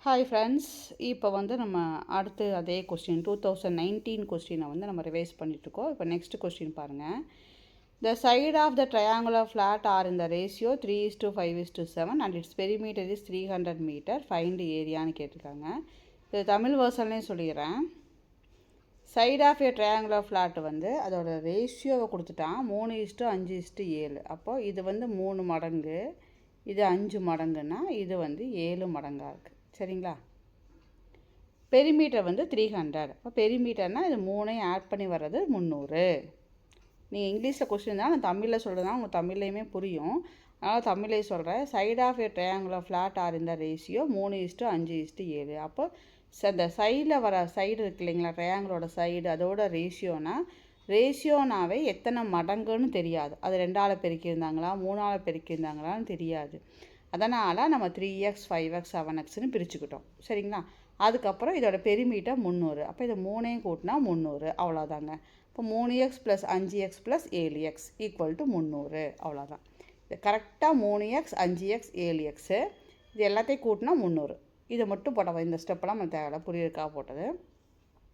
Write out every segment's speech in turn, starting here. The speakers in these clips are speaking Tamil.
ஹாய் ஃப்ரெண்ட்ஸ், இப்போ வந்து நம்ம அடுத்து அதே கொஸ்டின் 2019 கொஸ்டினை வந்து நம்ம ரிவைஸ் பண்ணிகிட்ருக்கோம். இப்போ நெக்ஸ்ட் கொஸ்டின் பாருங்கள். The side of the triangular flat are இந்த ratio 3:5:7 and its perimeter is 300 metre, find ஏரியான்னு கேட்டிருக்காங்க. இது தமிழ் வேர்ஷன்லேயும் சொல்லிடுறேன். Side of a triangular flat வந்து அதோட ரேஷியோவை கொடுத்துட்டான் 3:5:7. அப்போது இது வந்து 3 மடங்கு, இது 5 மடங்குன்னா இது வந்து 7 மடங்காக இருக்குது. சரிங்களா? பெரிமீட்டர் வந்து 300. இப்போ பெரிமீட்டர்னால் இது 3ஐயும் ஆட் பண்ணி வர்றது 300. நீங்கள் இங்கிலீஷில் கொஸ்டின் தான், நான் தமிழில் சொல்கிறதுனா உங்கள் தமிழ்லையுமே புரியும். அதனால் தமிழே சொல்கிறேன். Side of a triangular flat are இந்த ரேஷியோ 3:5:7. அப்போ இந்த சைடில் வர சைடு இருக்கு இல்லைங்களா, ட்ரையாங்கிளோட சைடு, அதோட ரேஷியோனாவே எத்தனை மடங்குன்னு தெரியாது. அது 2ஆல் பெருக்கியிருந்தாங்களா 3ஆல் பெருக்கியிருந்தாங்களான்னு தெரியாது. அதனால் நம்ம 3x 5x 7xன்னு பிரிச்சுக்கிட்டோம். சரிங்களா? அதுக்கப்புறம் இதோட பெரிமீட்டர் 300. அப்போ இதை 3ஐயும் கூட்டினா 300. அவ்வளோதாங்க. இப்போ 3x + 5x + 7x = 300. அவ்வளோதான். இது கரெக்டாக 3x 5x 7x இது எல்லாத்தையும் கூட்டினா 300. இதை மட்டும் போட்டோம். இந்த ஸ்டெப்பெல்லாம் நம்ம தேவை புரியிருக்கா போட்டது.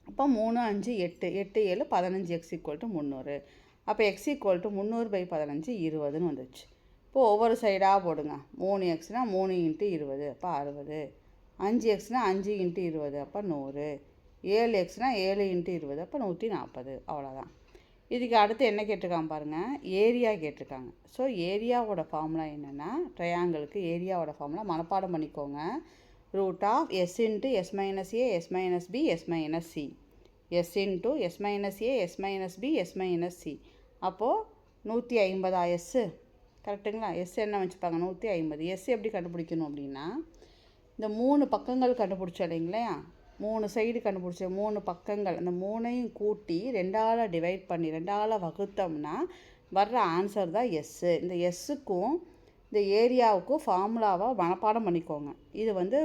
அப்போ 3 5 8 8 7 15x = 300. அப்போ x = 300/15 20ன்னு வந்துச்சு. இப்போது ஒவ்வொரு சைடாக போடுங்க. 3xனா 3 × 20 அப்போ 60, 5xனா 5 × 20 அப்போ 100, 7xனா 7 × 20 அப்போ 140. அவ்வளோதான். இதுக்கு அடுத்து என்ன கேட்டிருக்காங்க பாருங்கள், ஏரியா கேட்டிருக்காங்க. ஸோ ஏரியாவோட ஃபார்முலா என்னென்னா, ட்ரையாங்கிளுக்கு ஏரியாவோட ஃபார்முலா மனப்பாடம் பண்ணிக்கோங்க. √s × s - a s - b s - c s × s - a s - b s - c அப்போது 150 கரெக்டுங்களா? எஸ் என்ன வச்சுப்பாங்க 150. எஸ் எப்படி கண்டுபிடிக்கணும் அப்படின்னா, இந்த 3 பக்கங்கள் கண்டுபிடிச்சோம் இல்லைங்களா, 3 சைடு கண்டுபிடிச்ச 3 பக்கங்கள், அந்த 3ஐயும் கூட்டி 2ஆல் டிவைட் பண்ணி 2ஆல் வகுத்தோம்னா வர்ற ஆன்சர் தான் எஸ்ஸு. இந்த எஸ்ஸுக்கும் இந்த ஏரியாவுக்கும் ஃபார்முலாவை மனப்பாடம் பண்ணிக்கோங்க. இது வந்து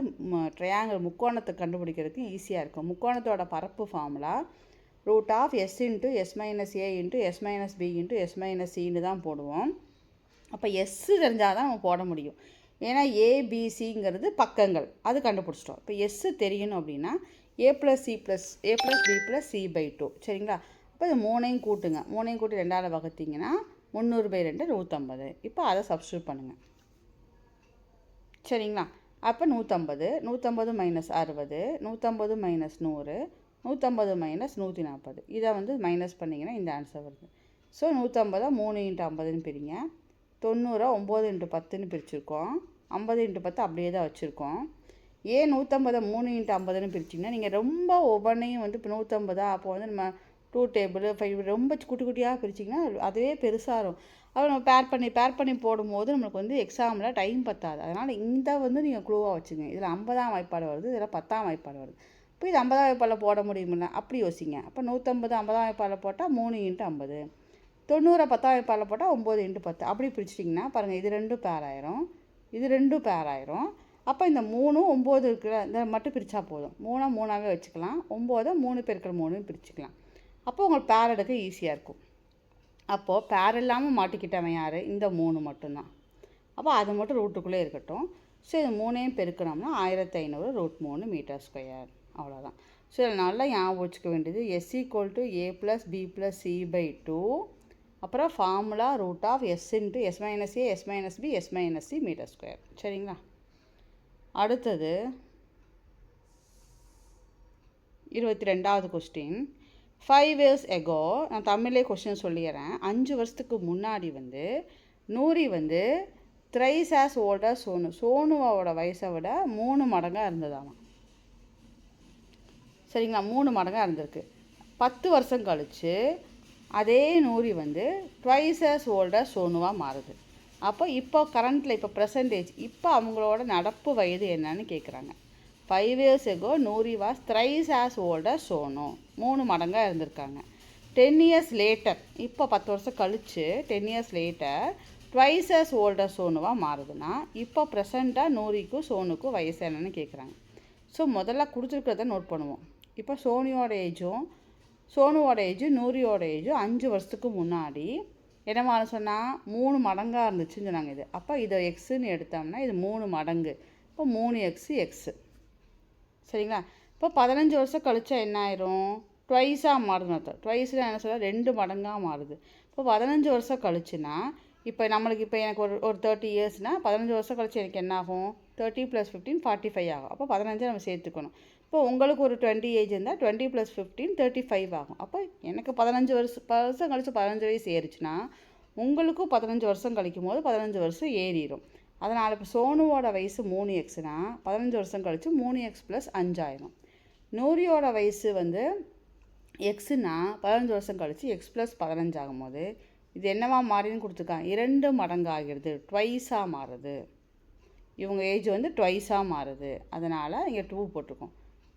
ட்ரையாங்கிள் முக்கோணத்தை கண்டுபிடிக்கிறதுக்கு ஈஸியாக இருக்கும். முக்கோணத்தோட பரப்பு formula √s × s - a × s - b × s - cன்னு தான் போடுவோம். அப்போ எஸ்ஸு தெரிஞ்சால் தான் நம்ம போட முடியும். ஏன்னா ஏபிசிங்கிறது பக்கங்கள், அது கண்டுபிடிச்சிட்டோம். இப்போ எஸ்ஸு தெரியணும் அப்படின்னா a + b + c/2. சரிங்களா? அப்போ இது 3ஐயும் கூட்டுங்க. 3ஐயும் கூட்டி 2ஆல் வகுத்தீங்கன்னா 300/2 150. இப்போ அதை சப்ஸ்டியூட் பண்ணுங்கள். சரிங்களா? அப்போ 150 150 - 60 150 - 100 150 - 140. இதை வந்து மைனஸ் பண்ணிங்கன்னா இந்த ஆன்சர் வருது. ஸோ 150 3 × 50ன்னு பிரிங்க. 90 9 × 10ன்னு பிரிச்சுருக்கோம். 50 × 10 அப்படியே தான் வச்சுருக்கோம். ஏன் 150 3 × 50ன்னு பிரிச்சிங்கன்னா, நீங்கள் ரொம்ப ஒவ்வொன்றையும் வந்து இப்போ 150 அப்போ வந்து நம்ம 2 டேபிள் 5 ரொம்ப குட்டி குட்டியாக பிரிச்சிங்கன்னா அதுவே பெருசாக இருக்கும். அப்போ நம்ம பேர் பண்ணி போடும்போது நம்மளுக்கு வந்து எக்ஸாமில் டைம் பத்தாது. அதனால் இந்த வந்து நீங்கள் க்ளூவாக வச்சுங்க. இதில் 50ஆம் வாய்ப்பாடு வருது, இதில் 10ஆம் வாய்ப்பாடு வருது. இப்போ இது 50ஆம் வாய்ப்பாடில் போட முடியுமில்ல, அப்படி யோசிங்க. அப்போ 150 50ஆம் வாய்ப்பாடில் போட்டால் 3 × 50, 90 10ஆம் வாய்ப்பாடில் போட்டால் 9 × 10 அப்படி பிரிச்சிட்டிங்கன்னா பாருங்கள், இது 2 பேர் ஆயிரும், இது 2 பேர் ஆயிரும். அப்போ இந்த 3 9 இருக்கிற இந்த மட்டும் பிரித்தா போதும். 3 3ஆகவே வச்சுக்கலாம். 9 3 × 3ன்னு பிரிச்சுக்கலாம். அப்போ உங்களுக்கு பேர் எடுக்க ஈஸியாக இருக்கும். அப்போது பேர் இல்லாமல் மாட்டிக்கிட்டவன் யார்? இந்த 3 மட்டும்தான். அப்போ அது மட்டும் ரூட்டுக்குள்ளே இருக்கட்டும். ஸோ இது 3ஐயும் பெருக்கணும்னா 1500 √3 m². அவ்வளோதான். ஸோ இதில் நல்லா ஞாபகம் வச்சுக்க வேண்டியது s = a + b + c/2. அப்புறம் formula √s × s - a s - b s - c m². சரிங்களா? அடுத்தது 22வது கொஸ்டின். 5 years ago, நான் தமிழ்லே கொஸ்டின் சொல்லிடுறேன். 5 வருஷத்துக்கு முன்னாடி வந்து நூரி வந்து thrice as old as Sonu, சோனுவோட வயசை விட 3 மடங்காக இருந்ததாம். சரிங்களா? 3 மடங்காக இருந்திருக்கு. 10 வருஷம் கழித்து அதே நூரி வந்து twice as old as சோனுவாக மாறுது. அப்போ இப்போ கரண்ட்டில் இப்போ ப்ரெசன்டேஜ் இப்போ அவங்களோட நடப்பு வயது என்னன்னு கேட்குறாங்க. 5 years ago Noori was thrice as old as Sonu, 3 மடங்காக இருந்திருக்காங்க. 10 years later இப்போ 10 வருஷம் கழித்து 10 years later twice as old as சோனுவாக மாறுதுன்னா இப்போ ப்ரெசண்ட்டாக நூரிக்கும் சோனுக்கும் வயசு என்னன்னு கேட்குறாங்க. ஸோ முதல்ல கொடுத்துருக்கிறத நோட் பண்ணுவோம். இப்போ சோனுவோட ஏஜும் நூரியோட ஏஜும் 5 வருஷத்துக்கு முன்னாடி என்னமான சொன்னால் 3 மடங்காக இருந்துச்சுன்னு சொன்னாங்க. இது அப்போ இதை எக்ஸுன்னு எடுத்தோம்னா இது 3 மடங்கு. இப்போ 3x எக்ஸு. சரிங்களா? இப்போ 15 வருஷம் கழிச்சா என்ன ஆயிரும்? ட்வைஸாக மாறுதுன்னு அர்த்தம். ட்வைஸில் என்ன சொல்ல 2 மடங்காக மாறுது. இப்போ 15 வருஷம் கழிச்சுன்னா இப்போ நம்மளுக்கு இப்போ எனக்கு ஒரு 30 இயர்ஸ்னால் 15 வருஷம் கழிச்சு எனக்கு என்ன ஆகும்? 30 + 15 45 ஆகும். அப்போ 15 நம்ம சேர்த்துக்கணும். இப்போ உங்களுக்கு ஒரு 20 ஏஜ் இருந்தால் 20 + 15 35 ஆகும். அப்போ எனக்கு 15 வருஷம் கழிச்சு 15 வயசு ஏறிச்சுன்னா உங்களுக்கும் 15 வருஷம் கழிக்கும் போது 15 வருஷம் ஏறிடும். அதனால் இப்போ சோனுவோட வயசு 3x 15 வருஷம் கழிச்சு 3x + 5 ஆயிரும். நூரியோட வயசு வந்து எக்ஸுனா 15 வருஷம் கழிச்சு x + 15 ஆகும்போது இது என்னவா மாறின்னு கொடுத்துருக்காங்க? 2 மடங்கு ஆகிடுது, ட்வைஸாக மாறுது. இவங்க ஏஜ் வந்து ட்வைஸாக மாறுது. அதனால் இங்கே 2 போட்டிருக்கோம்.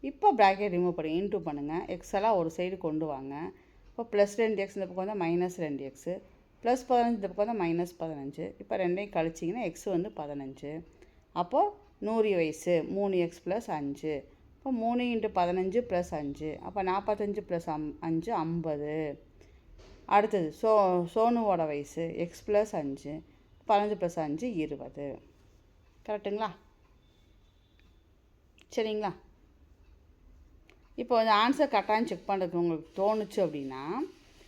இப்போ ப்ராக்கெட் ரிமூவ் பண்ணி இன்டூ பண்ணுங்கள். எக்ஸெல்லாம் ஒரு சைடு கொண்டு வாங்க. இப்போ +2x இந்த பக்கம் வந்து -2x, +15 இந்த பக்கம் வந்து -15. இப்போ ரெண்டையும் கழிச்சிங்கன்னா எக்ஸ் வந்து 15. அப்போது 100 வயசு 3x + 5. இப்போ 3 × 15 + 5. அப்போ 45 + 5 50. அடுத்தது சோனுவோட வயசு x + 5, 15 + 5 20. கரெக்டுங்களா? சரிங்களா? இப்போ அந்த ஆன்சர் கரெக்டானு செக் பண்ணுறதுக்கு உங்களுக்கு தோணுச்சு அப்படின்னா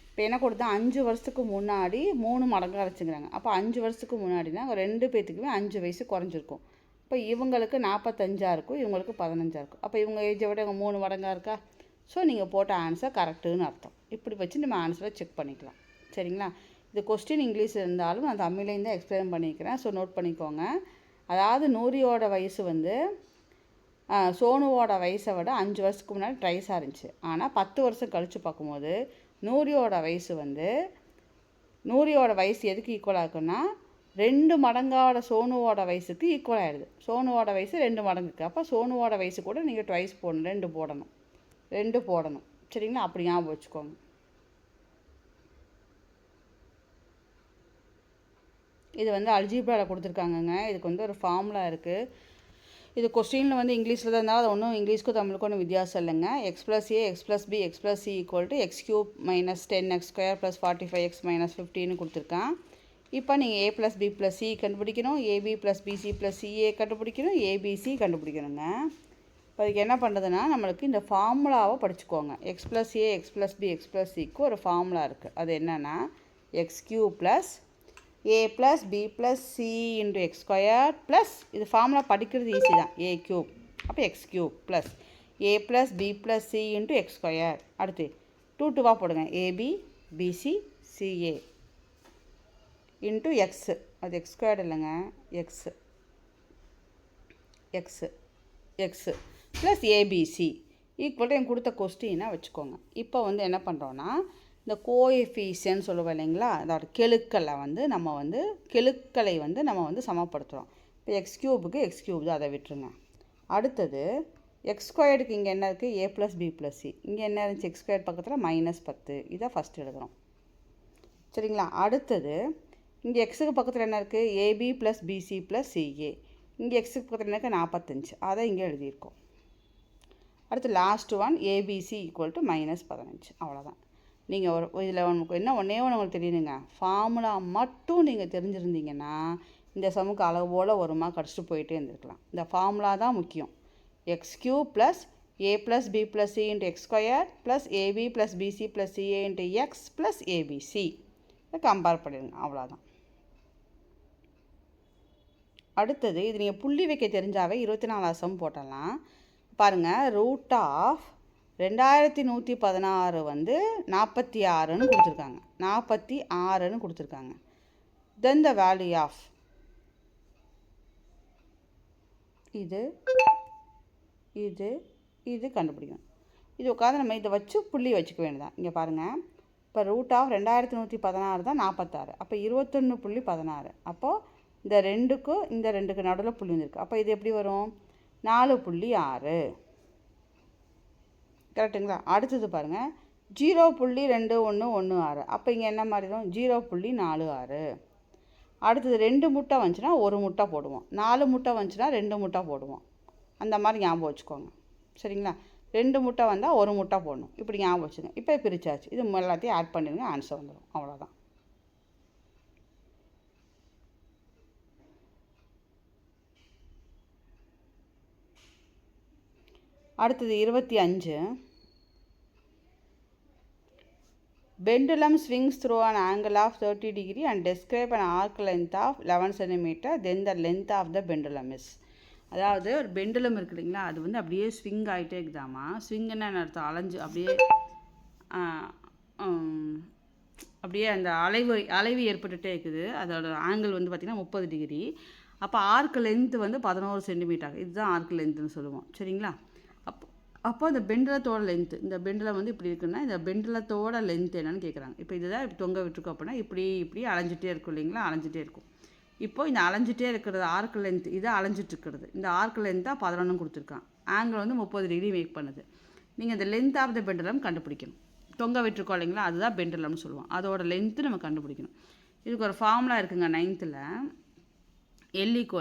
இப்போ என்ன கொடுத்தா 5 வருஷத்துக்கு முன்னாடி 3 மடங்காக வச்சுக்கிறாங்க. அப்போ 5 வருஷத்துக்கு முன்னாடினா 2 பேர்த்துக்குமே 5 வயசு குறைஞ்சிருக்கும். இப்போ இவங்களுக்கு 45 இருக்கும், இவங்களுக்கு 15 இருக்கும். அப்போ இவங்க ஏஜை விட இவங்க 3 மடங்காக இருக்கா? ஸோ நீங்கள் போட்ட ஆன்சர் கரெக்டுன்னு அர்த்தம். இப்படி வச்சு நம்ம ஆன்சரை செக் பண்ணிக்கலாம். சரிங்களா? இது கொஸ்டின் இங்கிலீஷ் இருந்தாலும் நான் தமிழ்லேயும் தான் எக்ஸ்பிளைன் பண்ணிக்கிறேன். ஸோ நோட் பண்ணிக்கோங்க. அதாவது நூரியோட வயசு வந்து சோனுவோட வயசை விட 5 வருஷத்துக்கு முன்னாடி ட்ரைஸாக இருந்துச்சு. ஆனால் 10 வருஷம் கழித்து பார்க்கும்போது நூரியோட வயசு எதுக்கு ஈக்குவலாக இருக்குன்னா 2 மடங்கான சோனுவோட வயசுக்கு ஈக்குவல் ஆகிடுது. சோனுவோட வயசு 2 மடங்கு இருக்குது. அப்போ சோனுவோட வயசு கூட நீங்கள் ட்வைஸ் போடணும், 2 போடணும். சரிங்களா? அப்படி ஞாபகம் வச்சுக்கோங்க. இது வந்து அல்ஜீப்ராவில் கொடுத்துருக்காங்கங்க. இதுக்கு வந்து ஒரு ஃபார்முலா இருக்குது. இது கொஸ்டினில் வந்து இங்கிலீஷில் தான் இருந்தாலும் அது ஒன்றும் இங்கிலீஷ்க்கும் தமிழுக்கும் ஒன்றும் வித்தியாசம் இல்லைங்க. x + a, x + b, x + c = x³ - 10x² + 45x - 15 கொடுத்துருக்கான். இப்போ நீங்கள் a + b + c கண்டுபிடிக்கணும், ab + bc + ca கண்டுபிடிக்கணும், abc கண்டுபிடிக்கணுங்க. இப்போ அதுக்கு என்ன பண்ணுறதுன்னா நம்மளுக்கு இந்த ஃபார்முலாவை படிச்சுக்கோங்க. x + a, x + b, x + cக்கு ஒரு ஃபார்முலா இருக்குது. அது என்னென்னா x³ + a + b + c × x² plus இது ஃபார்முலா படிக்கிறது ஈஸி தான், a³ அப்போ x³ plus a + b + c × x². அடுத்து 2 2 போடுங்க, ab bc ca x, அது x² இல்லைங்க, x ப்ளஸ் abc ஈக்குவல் எனக்கு கொடுத்த கொஸ்டினை வச்சுக்கோங்க. இப்போ வந்து என்ன பண்ணுறோன்னா இந்த கோஎஃபிஷியன்ட் சொல்லுவோம் இல்லைங்களா, அதோட கெழுக்களை வந்து நம்ம வந்து சமப்படுத்துகிறோம். இப்போ x³ x³ தான், அதை விட்டுருங்க. அடுத்தது x²க்கு இங்கே என்ன இருக்குது? a + b + c. இங்கே என்ன இருந்துச்சு? x² பக்கத்தில் -10. இதை ஃபஸ்ட் எழுதுகிறோம். சரிங்களா? அடுத்தது இங்கே எக்ஸுக்கு பக்கத்தில் என்ன இருக்குது? ab + bc + ca. இங்கே எக்ஸுக்கு பக்கத்தில் என்ன இருக்குது? 45. அதை இங்கே எழுதியிருக்கோம். அடுத்து லாஸ்ட் ஒன் abc = -15. அவ்வளோதான். நீங்கள் இதில் ஒன்றே ஒன்று உங்களுக்கு தெரியணுங்க. ஃபார்முலா மட்டும் நீங்கள் தெரிஞ்சுருந்தீங்கன்னா இந்த சமுக்கு அளவு போல் ஒரு மார்க் அடிச்சுட்டு போயிட்டே இருந்திருக்கலாம். இந்த ஃபார்முலா தான் முக்கியம். x³ + a + b + c × x² plus ab + bc + ca × x plus abc. இதை கம்பேர் பண்ணிடுங்க. அவ்வளோதான். அடுத்தது இது நீங்கள் புள்ளி வைக்க தெரிஞ்சாவே 24 சம் போட்டலாம். பாருங்கள், √2116 வந்து 46ன்னு கொடுத்துருக்காங்க. 46ன்னு கொடுத்துருக்காங்க. தென் த வேல்யூ ஆஃப் இது கண்டுபிடிக்கணும். இது உட்காந்து நம்ம இதை வச்சு புள்ளி வச்சுக்க வேண்டியதான். இங்கே பாருங்கள், இப்போ √2116 தான் 46. அப்போ 21.16. அப்போது இந்த ரெண்டுக்கு நடுவில் புள்ளி வந்துருக்கு. அப்போ இது எப்படி வரும்? 4.6. கரெக்டுங்களா? அடுத்தது பாருங்கள், 0.2116. அப்போ இங்கே என்ன மாறிடும்? 0.46. அடுத்தது 2 முட்டை வந்துச்சுன்னா 1 முட்டை போடுவோம், 4 முட்டை வந்துச்சுன்னா 2 முட்டை போடுவோம். அந்த மாதிரி ஞாபகம் வச்சுக்கோங்க. சரிங்களா? 2 முட்டை வந்தால் 1 முட்டை போடணும். இப்படி ஞாபகம் வச்சுங்க. இப்போ பிரிச்சாச்சு. இது எல்லாத்தையும் ஆட் பண்ணிடுங்க, ஆன்சர் வந்துடும். அவ்வளோதான். அடுத்தது 25. Pendulum swings through an angle of 30 degree and describe an arc length of 11 cm. Then the length of the pendulum is. அதாவது ஒரு பெண்டுலம் இருக்கு இல்லைங்களா, அது வந்து அப்படியே ஸ்விங் ஆகிட்டே இருக்குதாமா. ஸ்விங்குன்னு அர்த்தம் அலைஞ்சு அப்படியே அந்த அலைவு ஏற்பட்டுகிட்டே இருக்குது. அதோட ஆங்கிள் வந்து பார்த்திங்கன்னா 30 டிகிரி. அப்போ ஆர்க் லென்த்து வந்து 11 சென்டிமீட்டர். இதுதான் ஆர்க் லென்த்துன்னு சொல்லுவோம். சரிங்களா? அப்போ இந்த பெண்டலத்தோட லென்த்து, இந்த பெண்டலம் வந்து இப்படி இருக்குன்னா இந்த பெண்டலத்தோட லென்த் என்னன்னு கேட்குறாங்க. இப்போ இதுதான் இப்படி தொங்க விட்டுருக்கோம் அப்படின்னா இப்படி அலைஞ்சிட்டே இருக்கும் இல்லைங்களா, அலைஞ்சிட்டே இருக்கும். இப்போ இந்த அலைஞ்சிட்டே இருக்கிறது ஆர்க் லென்த், இதை அலைஞ்சிட்டு இருக்கிறது இந்த ஆர்க் லென்த்தாக 11 கொடுத்துருக்கான். ஆங்கிள் வந்து 30 டிகிரி மேக் பண்ணுது. நீங்கள் இந்த லென்த் ஆஃப் த பெண்டலம் கண்டுபிடிக்கணும். தொங்க விட்டுருக்கோம் இல்லைங்களா, அதுதான் பெண்டலம்னு சொல்லுவோம். அதோட லென்த்து நம்ம கண்டுபிடிக்கணும். இதுக்கு ஒரு ஃபார்முலா இருக்குங்க 9th. L =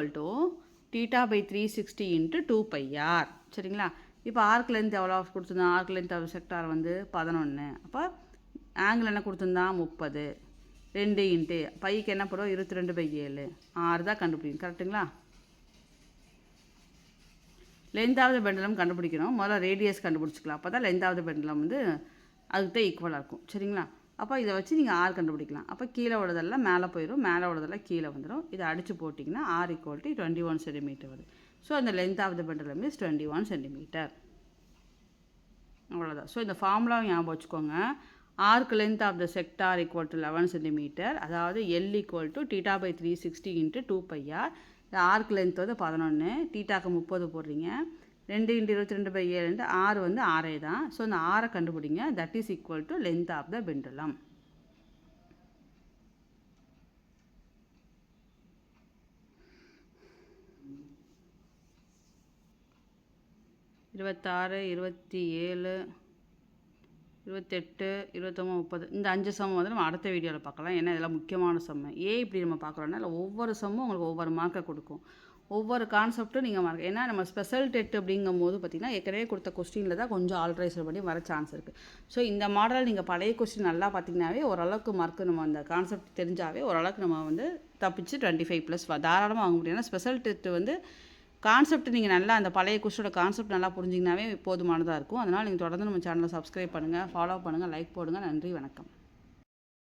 θ/360 × 2πr. சரிங்களா? இப்போ ஆர்க் லென்த் எவ்வளோ கொடுத்துருந்தான், ஆர்க் லென்த் ஆஃப் செக்டார் வந்து 11. அப்போ ஆங்கிள் என்ன கொடுத்துருந்தான் 30. 2 இன்ட்டு பைக்கு என்ன போடும் 22/7. 6 தான் கண்டுபிடிக்கணும். கரெக்டுங்களா? லென்த் ஆஃப் த பெண்டலம் கண்டுபிடிக்கணும். முதல்ல ரேடியஸ் கண்டுபிடிச்சிக்கலாம். அப்போ தான் லென்த் ஆஃப் த பெண்டலம் வந்து அதுக்கிட்ட ஈக்குவலாக இருக்கும். சரிங்களா? அப்போ இதை வச்சு நீங்கள் ஆர் கண்டுபிடிக்கலாம். அப்போ கீழே உள்ளதெல்லாம் மேலே போயிடும், மேலே உள்ளதெல்லாம் கீழே வந்துடும். இதை அடித்து போட்டிங்கன்னா R = 21 சென்டிமீட்டர் வருது. ஸோ அந்த length of the pendulum is 21 centimetre. அவ்வளோதான். ஸோ இந்த ஃபார்முலாவை ஞாபகம் வச்சுக்கோங்க. Arc length of the sector = 11 centimetre. அதாவது L = θ/360 × 2πr. இந்த ஆர்க் லென்த் வந்து 11, தீட்டாக்கு 30 போடுறீங்க. 2 × 22/7 R வந்து 6 தான். ஸோ இந்த 6 கண்டுபிடிங்க. That is equal to length of the pendulum. இருபத்தாறு, 27, 28, 29, 30 இந்த 5 சம் வந்து நம்ம அடுத்த வீடியோவில் பார்க்கலாம். ஏன்னா இதெல்லாம் முக்கியமான சம். ஏன் இப்படி நம்ம பார்க்குறோன்னா இல்லை ஒவ்வொரு சம்மும் உங்களுக்கு ஒவ்வொரு மார்க்கை கொடுக்கும். ஒவ்வொரு கான்செப்ட்டும் நீங்கள் மார்க், ஏன்னா நம்ம ஸ்பெஷல் டெட் அப்படிங்கும் போது பார்த்திங்கன்னா ஏற்கனவே கொடுத்த கொஸ்டினில் தான் கொஞ்சம் ஆல்ட்ரேஷன் பண்ணி வர சான்ஸ் இருக்குது. ஸோ இந்த மாடல் நீங்கள் பழைய கொஸ்டின் நல்லா பார்த்திங்கனாவே ஓரளவுக்கு மார்க்கு நம்ம அந்த கான்செப்ட் தெரிஞ்சாவே ஓரளவுக்கு நம்ம வந்து தப்பிச்சு 25+ தாராளமாக வாங்க முடியும். ஏன்னா ஸ்பெஷல் டெட் வந்து கான்செப்ட் நீங்கள் நல்லா அந்த பழைய கொஸ்டினோட கான்செப்ட் நல்லா புரிஞ்சிங்கனாவே போதுமானதாக இருக்கும். அதனால் நீங்கள் தொடர்ந்து நம்ம சேனலை சப்ஸ்கிரைப் பண்ணுங்கள், ஃபாலோ பண்ணுங்கள், லைக் போடுங்க. நன்றி, வணக்கம்.